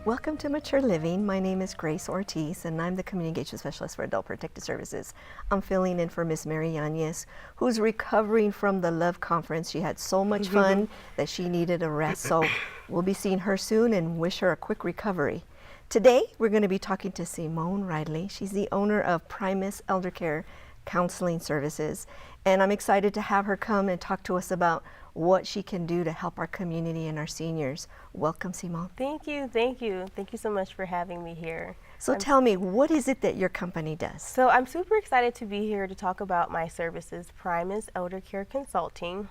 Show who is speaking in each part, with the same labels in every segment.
Speaker 1: Welcome to Mature Living. My name is Grace Ortiz, and I'm the Community Engagement Specialist for Adult Protective Services. I'm filling in for Miss Mary Yanez, who's recovering from the Love Conference. She had so much fun that she needed a rest, so we'll be seeing her soon and wish her a quick recovery. Today, we're going to be talking to Simone Ridley. She's the owner of Primus Eldercare Counseling Services, and I'm excited to have her come and talk to us about what she can do to help our community and our seniors. Welcome, Simone.
Speaker 2: Thank you, thank you. Thank you so much for having me here.
Speaker 1: So tell me, what is it that your company does?
Speaker 2: So I'm super excited to be here to talk about my services, Primus Eldercare Consulting.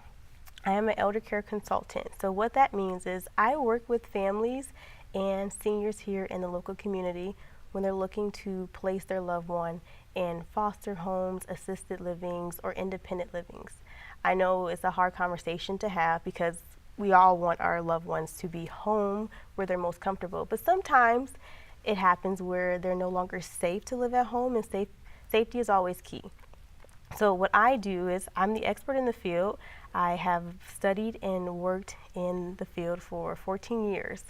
Speaker 2: I am an eldercare consultant. So what that means is I work with families and seniors here in the local community when they're looking to place their loved one in foster homes, assisted livings, or independent livings. I know it's a hard conversation to have because we all want our loved ones to be home where they're most comfortable, but sometimes it happens where they're no longer safe to live at home, and safety is always key. So what I do is I'm the expert in the field. I have studied and worked in the field for 14 years.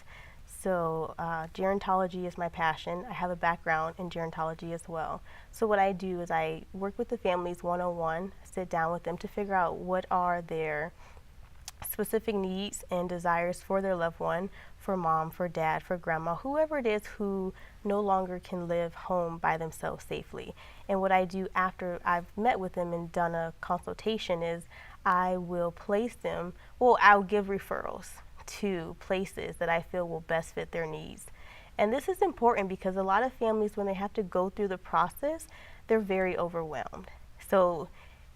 Speaker 2: So gerontology is my passion. I have a background in gerontology as well. So what I do is I work with the families one-on-one, sit down with them to figure out what are their specific needs and desires for their loved one, for mom, for dad, for grandma, whoever it is who no longer can live home by themselves safely. And what I do after I've met with them and done a consultation is I will place them, well, I'll give referrals to places that I feel will best fit their needs. And this is important because a lot of families, when they have to go through the process, they're very overwhelmed. So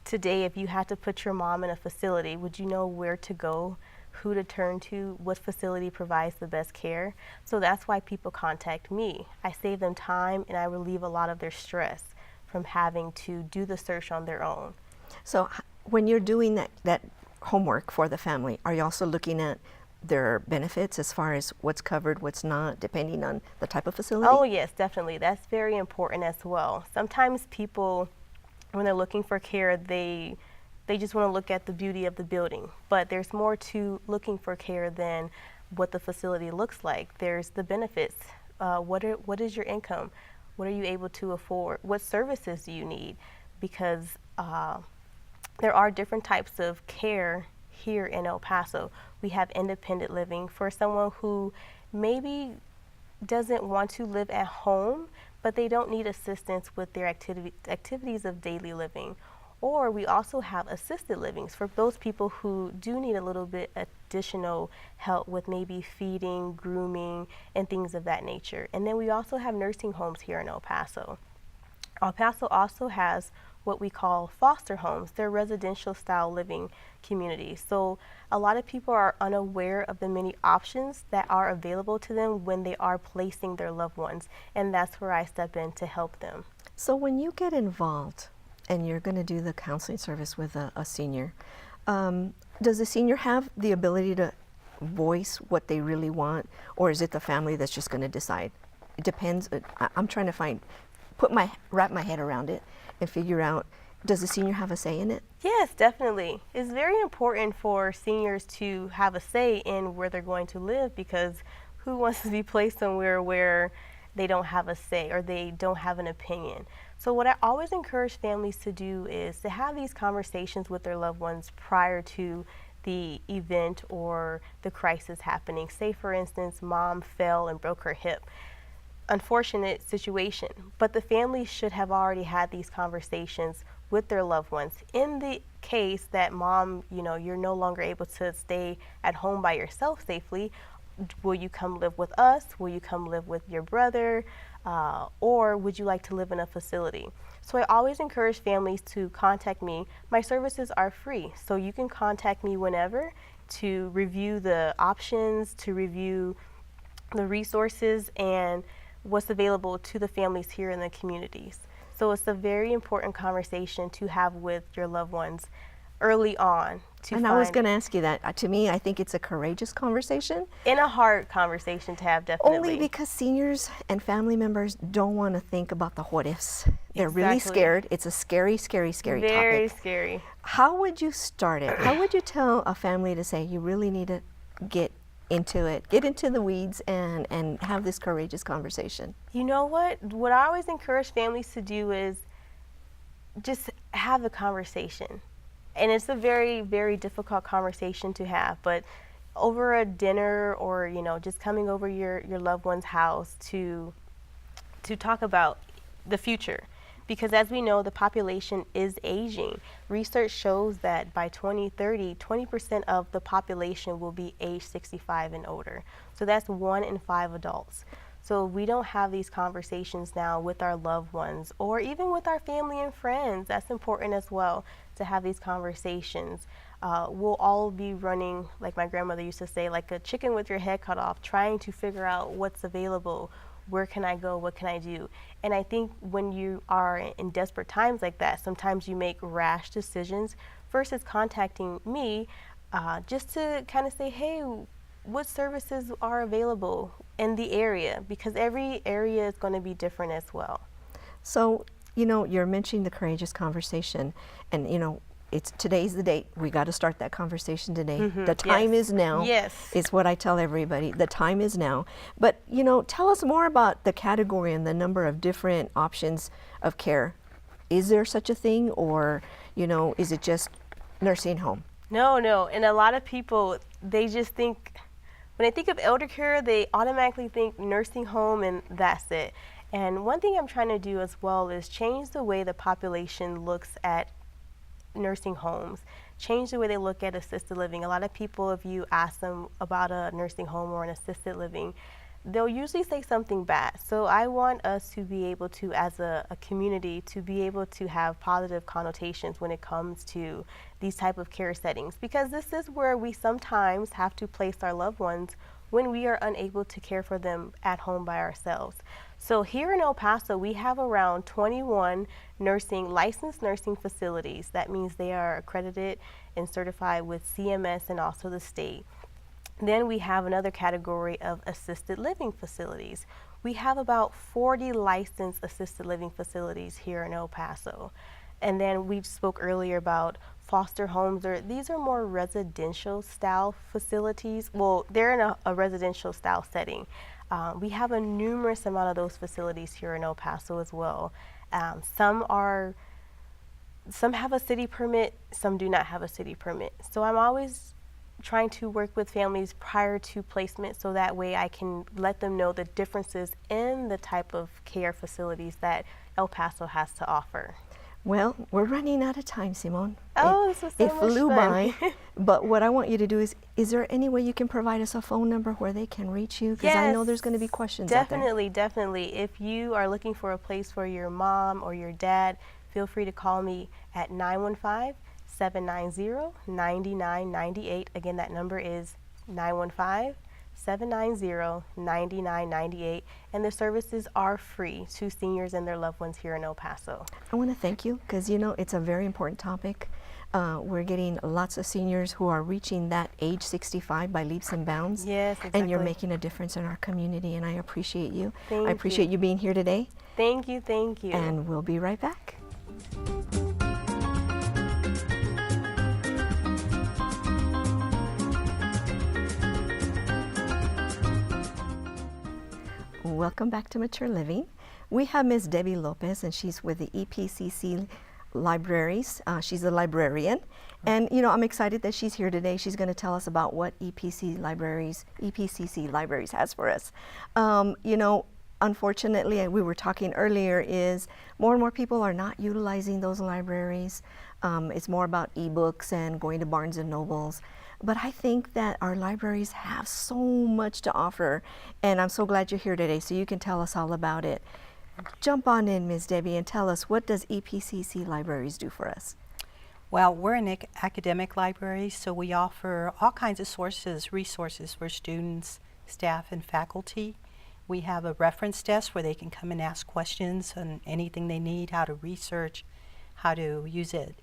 Speaker 2: today, if you had to put your mom in a facility, would you know where to go, who to turn to, what facility provides the best care? So that's why people contact me. I save them time and I relieve a lot of their stress from having to do the search on their own.
Speaker 1: So when you're doing that homework for the family, are you also looking at their benefits as far as what's covered, what's not, depending on the type of facility?
Speaker 2: Oh yes, definitely. That's very important as well. Sometimes people, when they're looking for care, they just want to look at the beauty of the building, but there's more to looking for care than what the facility looks like. There's the benefits. What is your income? What are you able to afford? What services do you need? Because there are different types of care here in El Paso. We have independent living for someone who maybe doesn't want to live at home, but they don't need assistance with their activities of daily living. Or we also have assisted livings for those people who do need a little bit additional help with maybe feeding, grooming, and things of that nature. And then we also have nursing homes here in El Paso. El Paso also has what we call foster homes. They're residential style living communities. So a lot of people are unaware of the many options that are available to them when they are placing their loved ones, and that's where I step in to help them.
Speaker 1: So when you get involved and you're going to do the counseling service with a senior, does the senior have the ability to voice what they really want, or is it the family that's just going to decide? It depends. I'm trying to wrap my head around it and figure out, does the senior have a say in it?
Speaker 2: Yes, definitely. It's very important for seniors to have a say in where they're going to live, because who wants to be placed somewhere where they don't have a say or they don't have an opinion? So what I always encourage families to do is to have these conversations with their loved ones prior to the event or the crisis happening. Say, for instance, mom fell and broke her hip. Unfortunate situation, but the family should have already had these conversations with their loved ones. In the case that mom, you're no longer able to stay at home by yourself safely, will you come live with us? Will you come live with your brother? Or would you like to live in a facility? So I always encourage families to contact me. My services are free, so you can contact me whenever to review the options, to review the resources, and what's available to the families here in the communities. So it's a very important conversation to have with your loved ones early on.
Speaker 1: And I was going to ask you that. To me, I think it's a courageous conversation.
Speaker 2: And a hard conversation to have, definitely.
Speaker 1: Only because seniors and family members don't want to think about the what ifs. They're really scared. It's a scary, scary, scary topic.
Speaker 2: Very scary.
Speaker 1: How would you start it? How would you tell a family to say, you really need to get into it. Get into the weeds and have this courageous conversation.
Speaker 2: You know what? What I always encourage families to do is just have a conversation. And it's a very, very difficult conversation to have, but over a dinner or, you know, just coming over your loved one's house to talk about the future. Because as we know, the population is aging. Research shows that by 2030, 20% of the population will be age 65 and older. So that's 1 in 5 adults. So we don't have these conversations now with our loved ones or even with our family and friends. That's important as well, to have these conversations. We'll all be running, like my grandmother used to say, like a chicken with your head cut off, trying to figure out what's available. Where can I go? What can I do? And I think when you are in desperate times like that, sometimes you make rash decisions versus contacting me just to kind of say, hey, what services are available in the area? Because every area is going to be different as well.
Speaker 1: So, you know, you're mentioning the courageous conversation, and, you know, today's the date. We got to start that conversation today.
Speaker 2: Mm-hmm.
Speaker 1: The time is now.
Speaker 2: Yes.
Speaker 1: Is what I tell everybody. The time is now. But, you know, tell us more about the category and the number of different options of care. Is there such a thing, or, you know, is it just nursing home?
Speaker 2: No. And a lot of people, they just think, when they think of elder care, they automatically think nursing home and that's it. And one thing I'm trying to do as well is change the way the population looks at nursing homes, change the way they look at assisted living. A lot of people, if you ask them about a nursing home or an assisted living, they'll usually say something bad. So I want us to be able to, as a community, to be able to have positive connotations when it comes to these type of care settings, because this is where we sometimes have to place our loved ones when we are unable to care for them at home by ourselves. So here in El Paso, we have around 21 licensed nursing facilities. That means they are accredited and certified with CMS and also the state. Then we have another category of assisted living facilities. We have about 40 licensed assisted living facilities here in El Paso. And then we spoke earlier about foster homes, or these are more residential style facilities. Well, they're in a residential style setting. We have a numerous amount of those facilities here in El Paso as well. Some have a city permit, some do not have a city permit. So I'm always trying to work with families prior to placement, so that way I can let them know the differences in the type of care facilities that El Paso has to offer.
Speaker 1: Well, we're running out of time, Simone.
Speaker 2: Oh, this was so much fun.
Speaker 1: It flew by. But what I want you to do is there any way you can provide us a phone number where they can reach you? Because I know there's going to be questions out there.
Speaker 2: Definitely. If you are looking for a place for your mom or your dad, feel free to call me at 915-790-9998. Again, that number is 915-790-9998, and the services are free to seniors and their loved ones here in El Paso.
Speaker 1: I want to thank you, because, you know, it's a very important topic. We're getting lots of seniors who are reaching that age 65 by leaps and bounds.
Speaker 2: Yes, exactly.
Speaker 1: And you're making a difference in our community, and I appreciate you.
Speaker 2: Thank
Speaker 1: I appreciate you being here today.
Speaker 2: Thank you.
Speaker 1: And we'll be right back. Welcome back to Mature Living. We have Ms. Debi Lopez, and she's with the EPCC Libraries. She's a librarian, and, you know, I'm excited that she's here today. She's going to tell us about what EPCC Libraries has for us. You know, unfortunately, we were talking earlier, is more and more people are not utilizing those libraries. It's more about ebooks and going to Barnes and Nobles. But I think that our libraries have so much to offer, and I'm so glad you're here today so you can tell us all about it. Jump on in, Ms. Debi, and tell us, what does EPCC Libraries do for us?
Speaker 3: Well, we're an academic library, so we offer all kinds of resources for students, staff, and faculty. We have a reference desk where they can come and ask questions on anything they need, how to research, how to use it,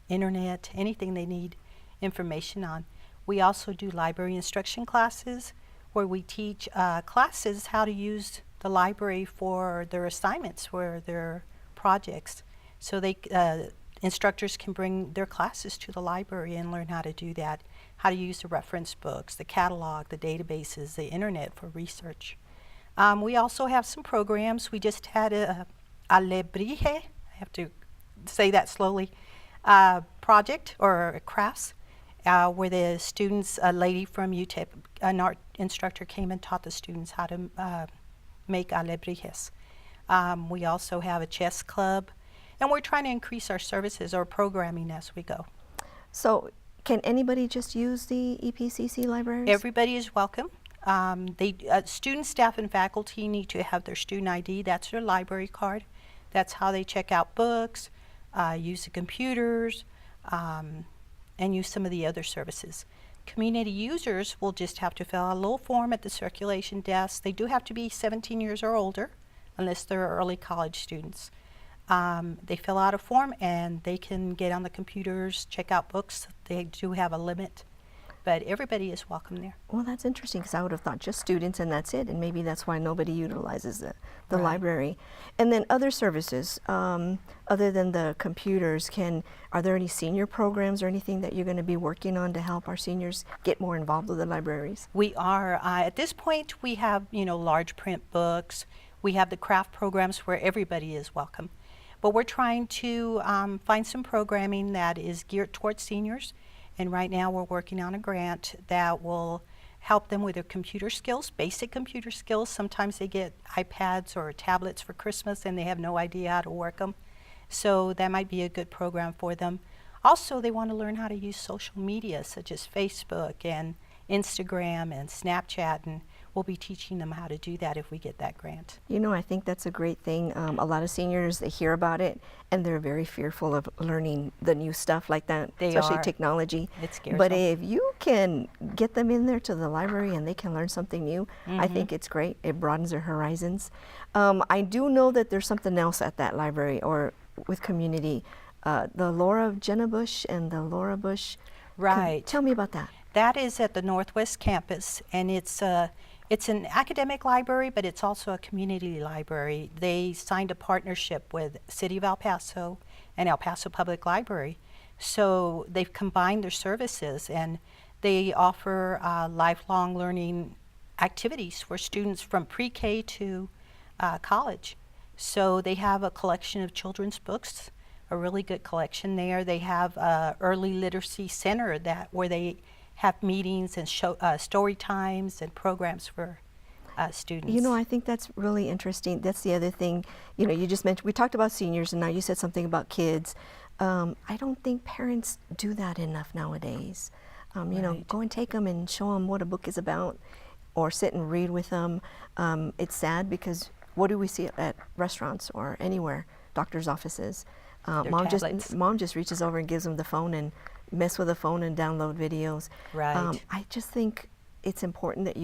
Speaker 3: internet, anything they need information on. We also do library instruction classes, where we teach classes how to use the library for their assignments, for their projects. So they instructors can bring their classes to the library and learn how to do that. how to use the reference books, the catalog, the databases, the internet for research. We also have some programs. We just had a Librarian, I have to say that slowly, project or crafts where the students, a lady from UTEP, an art instructor, came and taught the students how to make alebrijes. We also have a chess club, and we're trying to increase our services or programming as we go.
Speaker 1: So can anybody just use the EPCC libraries?
Speaker 3: Everybody is welcome. Students, staff, and faculty need to have their student ID. That's their library card. That's how they check out books, use the computers, and use some of the other services. Community users will just have to fill out a little form at the circulation desk. They do have to be 17 years or older, unless they're early college students. They fill out a form and they can get on the computers, check out books. They do have a limit, but everybody is welcome there.
Speaker 1: Well, that's interesting because I would have thought just students and that's it, and maybe that's why nobody utilizes the
Speaker 3: Right.
Speaker 1: library. And then other services, other than the computers, are there any senior programs or anything that you're going to be working on to help our seniors get more involved with the libraries?
Speaker 3: We are, at this point, we have, large print books. We have the craft programs where everybody is welcome. But we're trying to find some programming that is geared towards seniors. And right now we're working on a grant that will help them with their computer skills, basic computer skills. Sometimes they get iPads or tablets for Christmas and they have no idea how to work them. So that might be a good program for them. Also, they want to learn how to use social media such as Facebook and Instagram and Snapchat, and we'll be teaching them how to do that if we get that grant.
Speaker 1: I think that's a great thing. A lot of seniors, they hear about it and they're very fearful of learning the new stuff like that, especially
Speaker 3: are.
Speaker 1: technology.
Speaker 3: It scares
Speaker 1: But
Speaker 3: them.
Speaker 1: if you can get them in there to the library and they can learn something new, I think it's great. It broadens their horizons. I do know that there's something else at that library or with community, the Laura Jenna Bush and the Laura Bush.
Speaker 3: Right.
Speaker 1: Tell me about that.
Speaker 3: That is at the Northwest Campus, and it's an academic library, but it's also a community library. They signed a partnership with City of El Paso and El Paso Public Library. So they've combined their services, and they offer lifelong learning activities for students from pre-K to college. So they have a collection of children's books, a really good collection there. They have a early literacy center where they have meetings and story times and programs for students.
Speaker 1: I think that's really interesting. That's the other thing. You just mentioned, we talked about seniors and now you said something about kids. I don't think parents do that enough nowadays.
Speaker 3: Right.
Speaker 1: Go and take them and show them what a book is about or sit and read with them. It's sad because what do we see at restaurants or anywhere, doctor's offices?
Speaker 3: tablets.
Speaker 1: Mom just reaches over and gives them the phone and mess with the phone and download videos.
Speaker 3: Right.
Speaker 1: I just think it's important that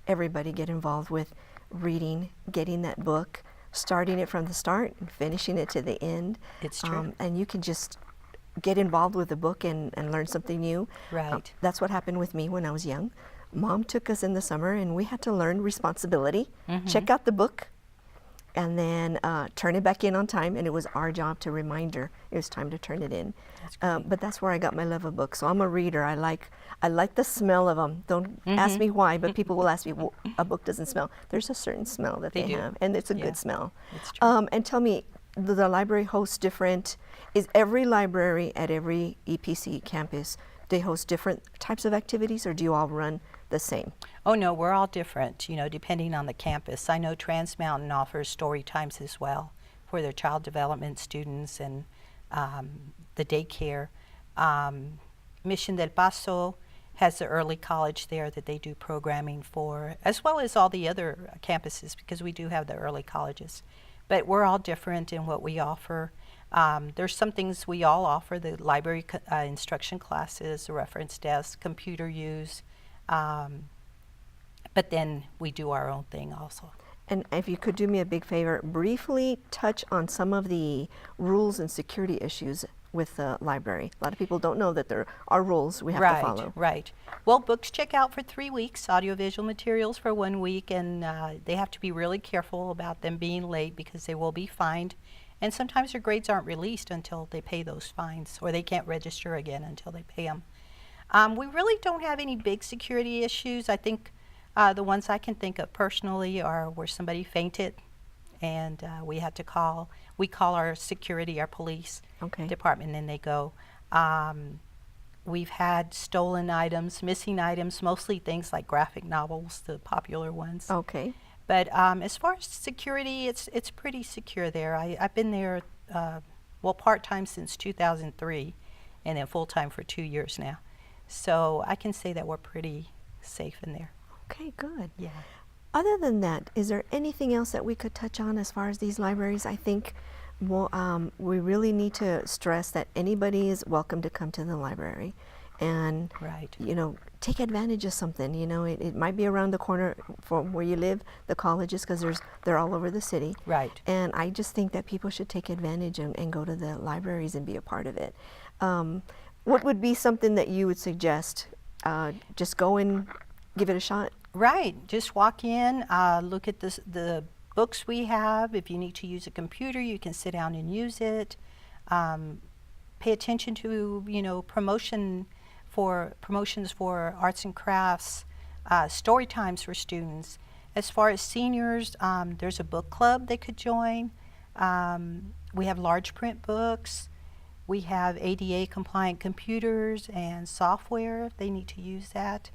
Speaker 1: everybody get involved with reading, getting that book, starting it from the start and finishing it to the end.
Speaker 3: It's true.
Speaker 1: And you can just get involved with the book and learn something new.
Speaker 3: Right.
Speaker 1: That's what happened with me when I was young. Mom took us in the summer and we had to learn responsibility, check out the book, and then turn it back in on time, and it was our job to remind her it was time to turn it in. But that's where I got my love of books. So I'm a reader. I like the smell of them. Don't ask me why, but people will ask me, well, a book doesn't smell. There's a certain smell that they
Speaker 3: do.
Speaker 1: have, and it's a
Speaker 3: Yeah.
Speaker 1: good smell.
Speaker 3: It's true.
Speaker 1: And tell me, the library hosts different, is every library at every EPC campus, they host different types of activities, or do you all run the same?
Speaker 3: Oh no, we're all different, depending on the campus. I know Trans Mountain offers story times as well for their child development students and the daycare. Mission del Paso has the early college there that they do programming for, as well as all the other campuses, because we do have the early colleges. But we're all different in what we offer. There's some things we all offer, the library instruction classes, the reference desk, computer use, but then we do our own thing also.
Speaker 1: And if you could do me a big favor, briefly touch on some of the rules and security issues with the library. A lot of people don't know that there are rules we have to follow.
Speaker 3: Right. Well, books check out for 3 weeks, audiovisual materials for 1 week, and they have to be really careful about them being late because they will be fined. And sometimes their grades aren't released until they pay those fines, or they can't register again until they pay them. We really don't have any big security issues. I think the ones I can think of personally are where somebody fainted and we call our security, our police department, and they go. We've had stolen items, missing items, mostly things like graphic novels, the popular ones.
Speaker 1: Okay.
Speaker 3: But as far as security, it's pretty secure there. I've been there, part-time since 2003, and then full-time for 2 years now. So I can say that we're pretty safe in there.
Speaker 1: Okay, good.
Speaker 3: Yeah.
Speaker 1: Other than that, is there anything else that we could touch on as far as these libraries? I think we really need to stress that anybody is welcome to come to the library and,
Speaker 3: Right.
Speaker 1: take advantage of something. It might be around the corner from where you live, the colleges, because they're all over the city.
Speaker 3: Right.
Speaker 1: And I just think that people should take advantage and go to the libraries and be a part of it. What would be something that you would suggest? Just go and give it a shot?
Speaker 3: Right. Just walk in, look at the books we have. If you need to use a computer, you can sit down and use it. Pay attention to, promotions for arts and crafts, story times for students. As far as seniors, there's a book club they could join. We have large print books. We have ADA compliant computers and software if they need to use that.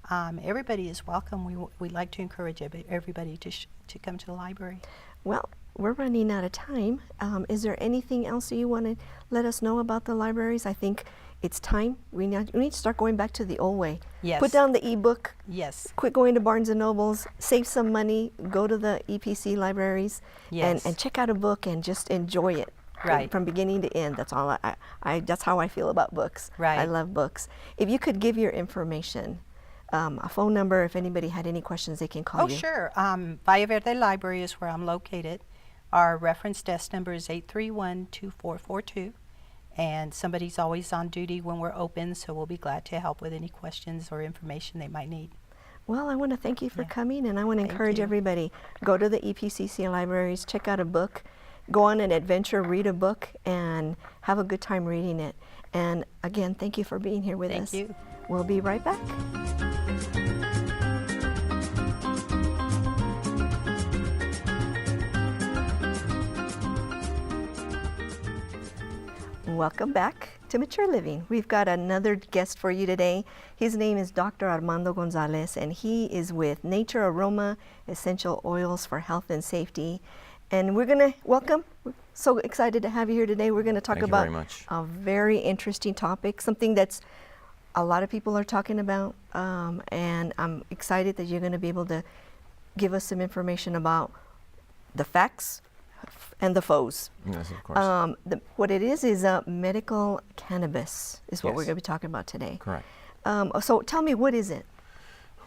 Speaker 3: Everybody is welcome. We like to encourage everybody to come to the library.
Speaker 1: Well, we're running out of time. Is there anything else you want to let us know about the libraries? I think it's time. We need to start going back to the old way.
Speaker 3: Yes.
Speaker 1: Put down the e-book.
Speaker 3: Yes.
Speaker 1: Quit going to Barnes and Nobles. Save some money. Go to the EPC libraries.
Speaker 3: Yes.
Speaker 1: And check out a book and just enjoy it.
Speaker 3: Right.
Speaker 1: From beginning to end. That's all. That's how I feel about books.
Speaker 3: Right.
Speaker 1: I love books. If you could give your information. A phone number, if anybody had any questions, they can call you.
Speaker 3: Oh, sure. Valle Verde Library is where I'm located. Our reference desk number is 831-2442, and somebody's always on duty when we're open, so we'll be glad to help with any questions or information they might need.
Speaker 1: Well, I want to thank you for
Speaker 3: Yeah.
Speaker 1: coming, and I want to
Speaker 3: Thank
Speaker 1: encourage
Speaker 3: you.
Speaker 1: everybody, go to the EPCC libraries, check out a book, go on an adventure, read a book, and have a good time reading it. And again, thank you for being here with us.
Speaker 3: Thank you.
Speaker 1: We'll be right back. Welcome back to Mature Living. We've got another guest for you today. His name is Dr. Armando Gonzalez, and he is with Nature Aroma Essential Oils for Health and Safety. And we're going to welcome, we're so excited to have you here today. We're going to talk
Speaker 4: Thank you
Speaker 1: about
Speaker 4: very much.
Speaker 1: a very interesting topic, something that's a lot of people are talking about, and I'm excited that you're going to be able to give us some information about the facts and the foes.
Speaker 4: Yes, of course.
Speaker 1: What it is medical cannabis is what we're
Speaker 4: Yes.
Speaker 1: going to be talking about today.
Speaker 4: Correct.
Speaker 1: So tell me, what is it?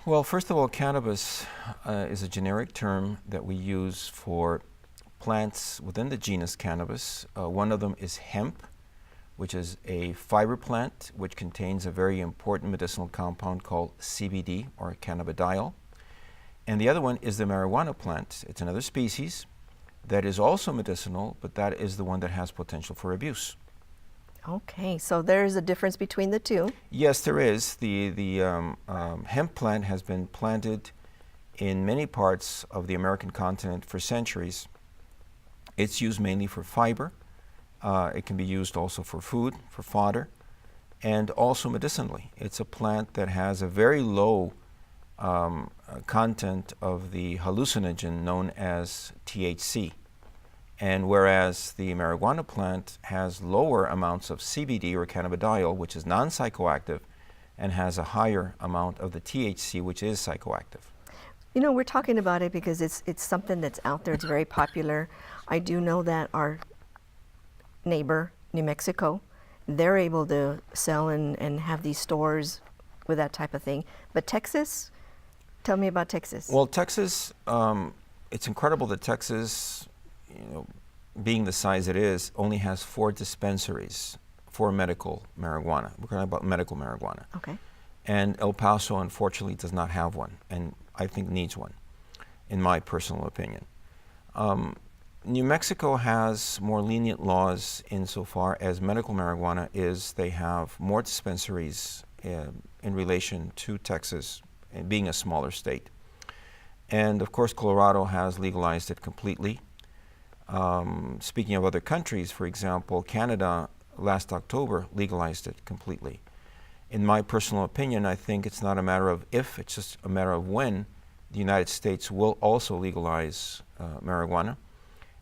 Speaker 4: Well, first of all, cannabis is a generic term that we use for plants within the genus Cannabis. One of them is hemp, which is a fiber plant which contains a very important medicinal compound called CBD, or cannabidiol. And the other one is the marijuana plant. It's another species that is also medicinal, but that is the one that has potential for abuse.
Speaker 1: Okay, so there's a difference between the two.
Speaker 4: Yes, there is. The hemp plant has been planted in many parts of the American continent for centuries. It's used mainly for fiber. It can be used also for food, for fodder, and also medicinally. It's a plant that has a very low content of the hallucinogen known as THC. And whereas the marijuana plant has lower amounts of CBD, or cannabidiol, which is non-psychoactive, and has a higher amount of the THC, which is psychoactive.
Speaker 1: You know, we're talking about it because it's something that's out there. It's very popular. I do know that our neighbor, New Mexico, they're able to sell and have these stores with that type of thing. But Texas, tell me about Texas.
Speaker 4: Well, Texas, it's incredible that Texas, being the size it is, only has 4 dispensaries for medical marijuana. We're talking about medical marijuana.
Speaker 1: Okay.
Speaker 4: And El Paso, unfortunately, does not have one, and I think needs one, in my personal opinion. New Mexico has more lenient laws insofar as medical marijuana is. They have more dispensaries in relation to Texas and being a smaller state. And of course, Colorado has legalized it completely. Speaking of other countries, for example, Canada last October legalized it completely. In my personal opinion, I think it's not a matter of if, it's just a matter of when the United States will also legalize marijuana.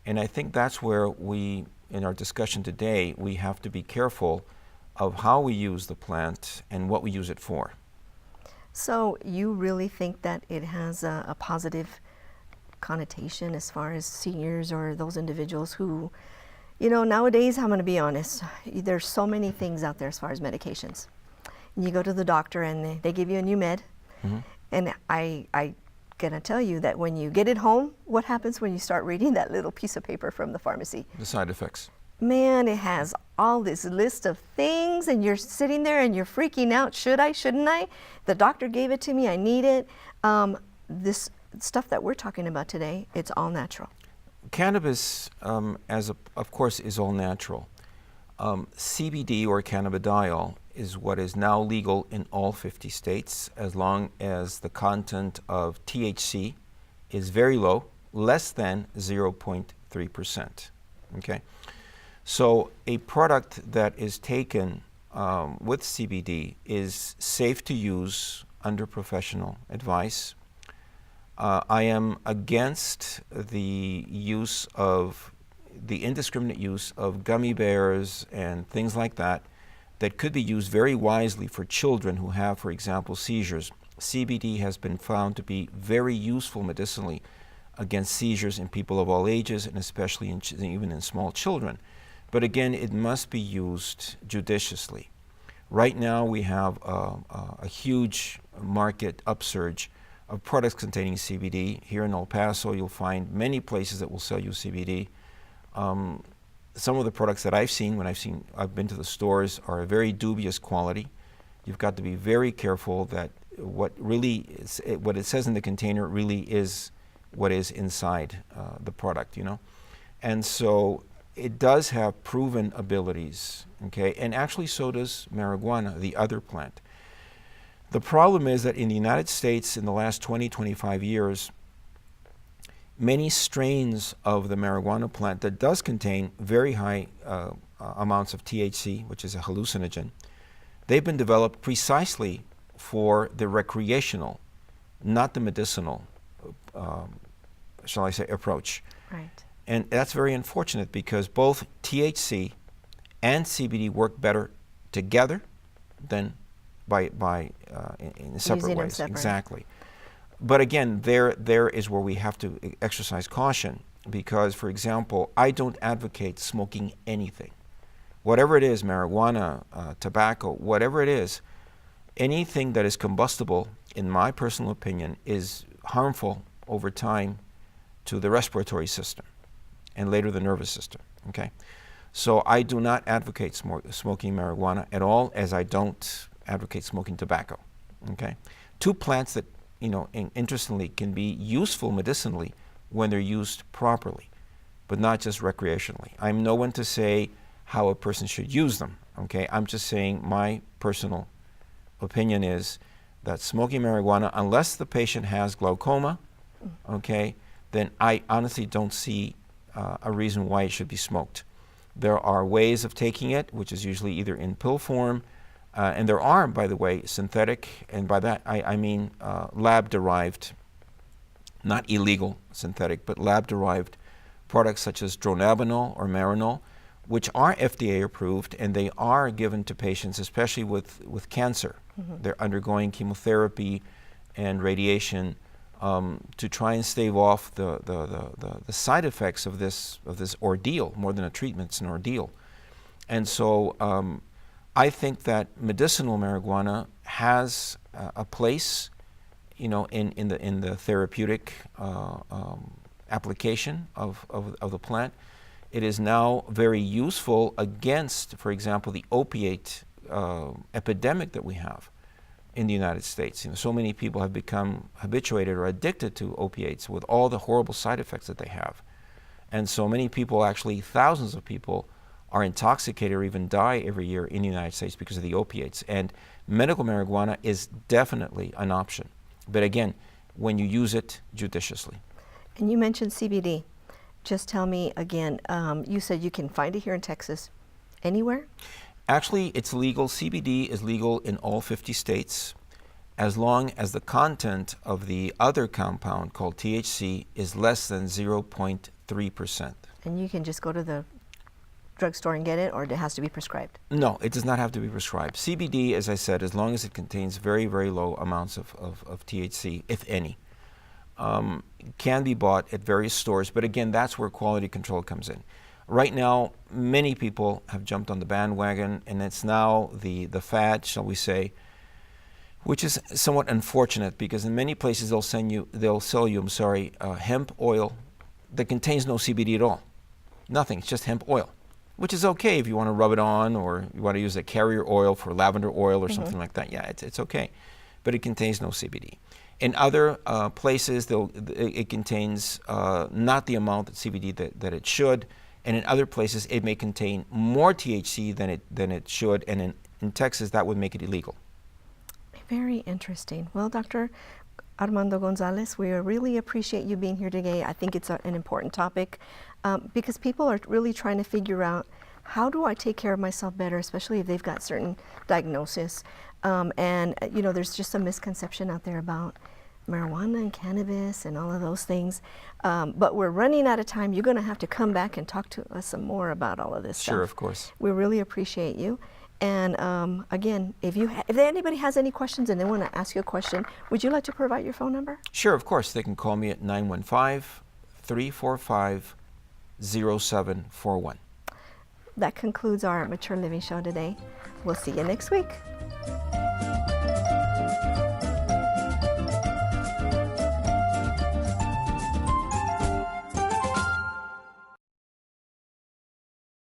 Speaker 4: And I think that's where we, in our discussion today, we have to be careful of how we use the plant and what we use it for.
Speaker 1: So you really think that it has a positive connotation as far as seniors or those individuals who, you know, nowadays, I'm going to be honest, there's so many things out there as far as medications. And you go to the doctor and they give you a new med.
Speaker 4: Mm-hmm.
Speaker 1: And I gonna tell you that when you get it home, what happens when you start reading that little piece of paper from the pharmacy?
Speaker 4: The side effects.
Speaker 1: Man, it has all this list of things and you're sitting there and you're freaking out. Should I, shouldn't I? The doctor gave it to me, I need it. This stuff that we're talking about today, it's all natural.
Speaker 4: Cannabis, of course, is all natural. CBD or cannabidiol is what is now legal in all 50 states as long as the content of THC is very low, less than 0.3%. Okay? So a product that is taken with CBD is safe to use under professional advice. I am against the indiscriminate use of gummy bears and things like that could be used very wisely for children who have, for example, seizures. CBD has been found to be very useful medicinally against seizures in people of all ages and especially even in small children. But again, it must be used judiciously. Right now we have a huge market upsurge of products containing CBD. Here in El Paso, you'll find many places that will sell you CBD. Some of the products that I've seen, I've been to the stores, are a very dubious quality. You've got to be very careful that what it says in the container really is what is inside the product, you know. And so it does have proven abilities, okay, and actually so does marijuana, the other plant. The problem is that in the United States in the last 20, 25 years, many strains of the marijuana plant that does contain very high amounts of THC, which is a hallucinogen, they've been developed precisely for the recreational, not the medicinal, shall I say, approach.
Speaker 1: Right.
Speaker 4: And that's very unfortunate because both THC and CBD work better together than in separate
Speaker 1: Using them
Speaker 4: ways.
Speaker 1: separate.
Speaker 4: Exactly. But again, there is where we have to exercise caution because, for example, I don't advocate smoking anything. Whatever it is, marijuana, tobacco, whatever it is, anything that is combustible, in my personal opinion, is harmful over time to the respiratory system and later the nervous system, okay? So I do not advocate smoking marijuana at all, as I don't advocate smoking tobacco, okay? Two plants that, you know, interestingly can be useful medicinally when they're used properly, but not just recreationally. I'm no one to say how a person should use them, okay? I'm just saying my personal opinion is that smoking marijuana, unless the patient has glaucoma, okay, then I honestly don't see a reason why it should be smoked. There are ways of taking it, which is usually either in pill form, and there are, by the way, synthetic, and by that I mean lab-derived, not illegal synthetic, but lab-derived products such as dronabinol or Marinol, which are FDA approved, and they are given to patients, especially with cancer. Mm-hmm. They're undergoing chemotherapy and radiation to try and stave off the side effects of this ordeal. More than a treatment, it's an ordeal. And so I think that medicinal marijuana has a place, you know, in the therapeutic application of the plant. It is now very useful against, for example, the opiate epidemic that we have in the United States. You know, so many people have become habituated or addicted to opiates with all the horrible side effects that they have. And so many people, actually thousands of people, are intoxicated or even die every year in the United States because of the opiates. And medical marijuana is definitely an option. But again, when you use it judiciously.
Speaker 1: And you mentioned CBD. Just tell me again, you said you can find it here in Texas anywhere?
Speaker 4: Actually, it's legal. CBD is legal in all 50 states as long as the content of the other compound called THC is less than 0.3%.
Speaker 1: And you can just go to the drugstore and get it, or it has to be prescribed?
Speaker 4: No, it does not have to be prescribed. CBD, as I said, as long as it contains very, very low amounts of THC, if any, can be bought at various stores. But again, that's where quality control comes in. Right now, many people have jumped on the bandwagon, and it's now the fad, shall we say, which is somewhat unfortunate because in many places they'll sell you, hemp oil that contains no CBD at all. Nothing, it's just hemp oil, which is okay if you want to rub it on or you want to use a carrier oil for lavender oil or something like that. Yeah, it's okay, but it contains no CBD. In other places, it contains not the amount of CBD that it should, and in other places it may contain more THC than it should, and in Texas that would make it illegal.
Speaker 1: Very interesting. Well, Dr. Armando Gonzalez, we really appreciate you being here today. I think it's an important topic because people are really trying to figure out, how do I take care of myself better, especially if they've got certain diagnosis. And, you know, there's just a misconception out there about marijuana and cannabis and all of those things. But we're running out of time. You're going to have to come back and talk to us some more about all of this stuff.
Speaker 4: Sure, of course.
Speaker 1: We really appreciate you. And again, if anybody has any questions and they want to ask you a question, would you like to provide your phone number?
Speaker 4: Sure, of course. They can call me at 915-345-0741.
Speaker 1: That concludes our Mature Living Show today. We'll see you next week.